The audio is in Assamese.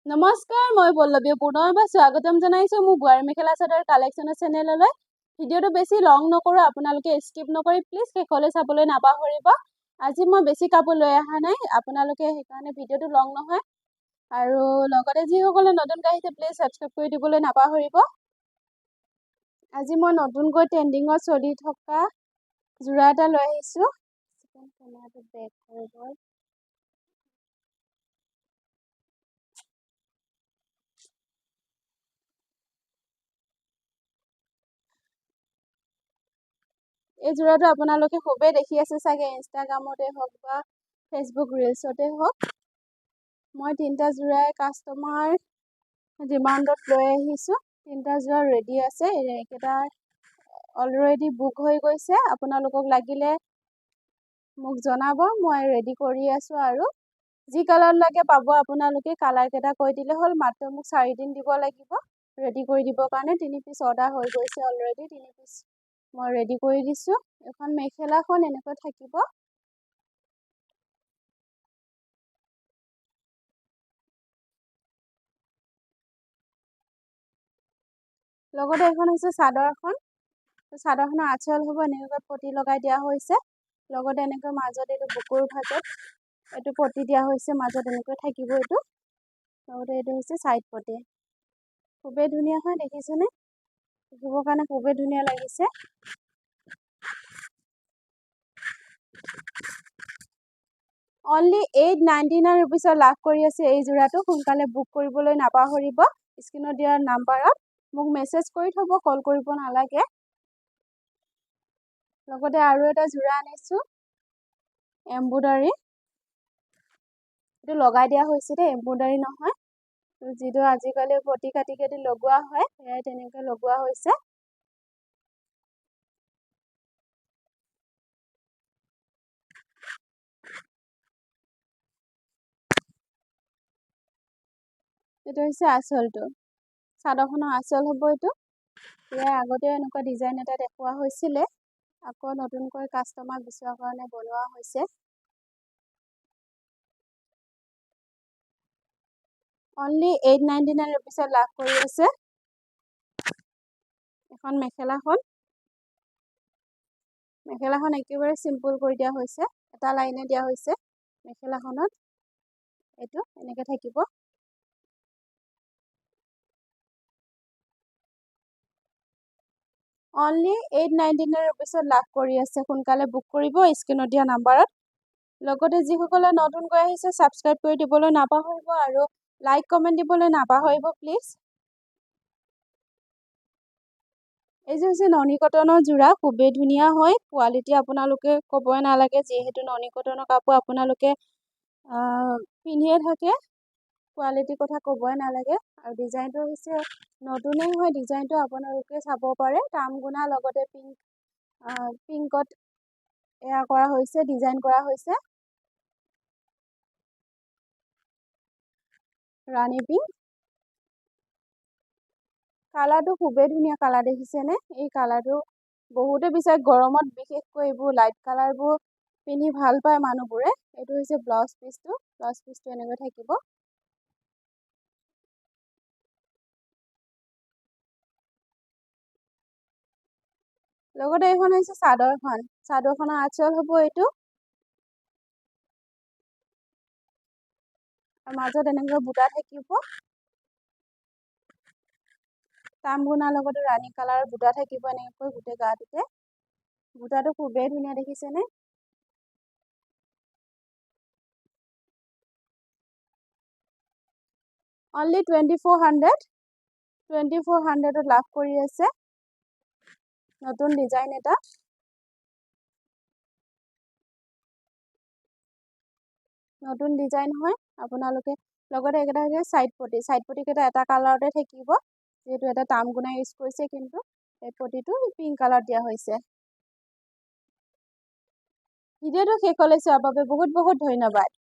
নমস্কাৰ, মই পল্লৱী পুনৰবাৰ স্বাগতম জনাইছোঁ মোৰ বোৱাৰী মেখেলা চাদৰ কালেকশ্যনৰ চেনেললৈ। ভিডিঅ'টো বেছি লং নকৰোঁ, আপোনালোকে স্কিপ নকৰি প্লিজ শেষলৈ চাবলৈ নাপাহৰিব। আজি মই বেছি কাপোৰ লৈ অহা নাই, আপোনালোকে সেইকাৰণে ভিডিঅ'টো লং নহয়। আৰু লগতে যিসকলে নতুনকৈ আহিছে প্লিজ ছাবস্ক্ৰাইব কৰি দিবলৈ নাপাহৰিব। আজি মই নতুনকৈ ট্ৰেণ্ডিঙত চলি থকা যোৰা এটা লৈ আহিছোঁ। এই যোৰাটো আপোনালোকে খুবেই দেখি আছে চাগে, ইনষ্টাগ্ৰামতে হওক বা ফেচবুক ৰিলছতে হওক। মই 3টা যোৰাই কাষ্টমাৰ ডিমাণ্ডত লৈ আহিছোঁ। 3টা যোৰা ৰেডি আছে, এইকেইটা অলৰেডি বুক হৈ গৈছে। আপোনালোকক লাগিলে মোক জনাব, মই ৰেডি কৰি আছোঁ। আৰু যি কালাৰ লাগে পাব আপোনালোকে, কালাৰকেইটা কৈ দিলে হ'ল। মাত্ৰ মোক 4 দিন দিব লাগিব ৰেডি কৰি দিবৰ কাৰণে। 3 পিচ অৰ্ডাৰ হৈ গৈছে অলৰেডি, 3 পিচ মই ৰেডি কৰি দিছোঁ। এখন মেখেলাখন এনেকৈ থাকিব। লগতে এখন হৈছে চাদৰখন। চাদৰখনৰ আঁচল হ'ব এনেকৈ পটি লগাই দিয়া হৈছে। লগতে এনেকৈ মাজত এইটো বুকুৰ ভাগত এইটো পটি দিয়া হৈছে, মাজত এনেকৈ থাকিব এইটো। লগতে এইটো হৈছে চাইড পটি। খুবেই ধুনীয়া হয়, দেখিছেনে? দেখিবৰ কাৰণে খুবেই ধুনীয়া লাগিছে। অনলি 899 ৰুপিছত লাভ কৰি আছে এই যোৰাটো। সোনকালে বুক কৰিবলৈ নাপাহৰিব। স্ক্ৰীনত দিয়া নাম্বাৰত মোক মেছেজ কৰি থ'ব, কল কৰিব নালাগে। লগতে আৰু এটা যোৰা আনিছোঁ, এম্ব্ৰইডাৰী। এইটো লগাই দিয়া হৈছে দেই, এম্ব্ৰইডাৰী নহয়। যিটো আজিকালি পটি কাটি কাটি লগোৱা হয়, সেয়াই তেনেকৈ লগোৱা হৈছে। এইটো হৈছে আঁচলটো, চাদৰখনৰ আঁচল হ'ব এইটো। ইয়াৰ আগতে এনেকুৱা ডিজাইন এটা দেখুওৱা হৈছিলে, আকৌ নতুনকৈ কাষ্টমাৰ বিচৰাৰ কাৰণে বনোৱা হৈছে। অনলি 899 ৰুপিছত লাভ কৰি আছে এখন মেখেলাখন। মেখেলাখন একেবাৰে চিম্পুল কৰি দিয়া হৈছে, এটা লাইনে দিয়া হৈছে মেখেলাখনত। এইটো এনেকৈ থাকিব। অনলি 899 ৰুপিছত লাভ কৰি আছে। সোনকালে বুক কৰিব স্ক্ৰীনত দিয়া নাম্বাৰত। লগতে যিসকলে নতুনকৈ আহিছে ছাবস্ক্ৰাইব কৰি দিবলৈ নাপাহৰিব আৰু লাইক কমেণ্ট দিবলৈ নাপাহৰিব প্লিজ। এইযোৰ হৈছে ননী কটনৰ যোৰা, খুবেই ধুনীয়া হয়। কোৱালিটি আপোনালোকে ক'বই নালাগে, যিহেতু ননী কটনৰ কাপোৰ আপোনালোকে পিন্ধিয়ে থাকে, কোৱালিটিৰ কথা ক'বই নালাগে। আৰু ডিজাইনটো হৈছে নতুনেই হয়, ডিজাইনটো আপোনালোকে চাব পাৰে। তামগুনা লগতে পিংকত এয়া কৰা হৈছে, ডিজাইন কৰা হৈছে ৰাণী পিংক। কালাৰটো খুবেই ধুনীয়া কালাৰ, দেখিছেনে? এই কালাৰটো বহুতে বিচাৰে, গৰমত বিশেষকৈ এইবোৰ লাইট কালাৰবোৰ পিন্ধি ভাল পায় মানুহবোৰে। এইটো হৈছে ব্লাউজ পিচটো, ব্লাউজ পিচটো এনেকৈ থাকিব। লগতে এইখন হৈছে চাদৰখন, চাদৰখনৰ আঁচল হ'ব এইটো। মাজত এনেকৈ বুটা থাকিব, তামগুনাৰ লগতে ৰাণী কালাৰৰ বুটা থাকিব এনেকৈ গোটেই গাটোতে। বুটাটো খুবেই ধুনীয়া, দেখিছেনে? অনলি 2400ত লাভ কৰি আছে নতুন ডিজাইন এটা। নতুন ডিজাইন হয় আপোনালোকে। লগতে এইকেইটা হৈছে চাইড পটি, চাইড পটিকেইটা এটা কালাৰতে থাকিব, যিহেতু এটা তামগুনা ইউজ কৰিছে, কিন্তু এই পটিটো পিংক কালাৰ দিয়া হৈছে। ভিডিঅ'টো শেষলৈ চোৱাৰ বাবে বহুত বহুত ধন্যবাদ।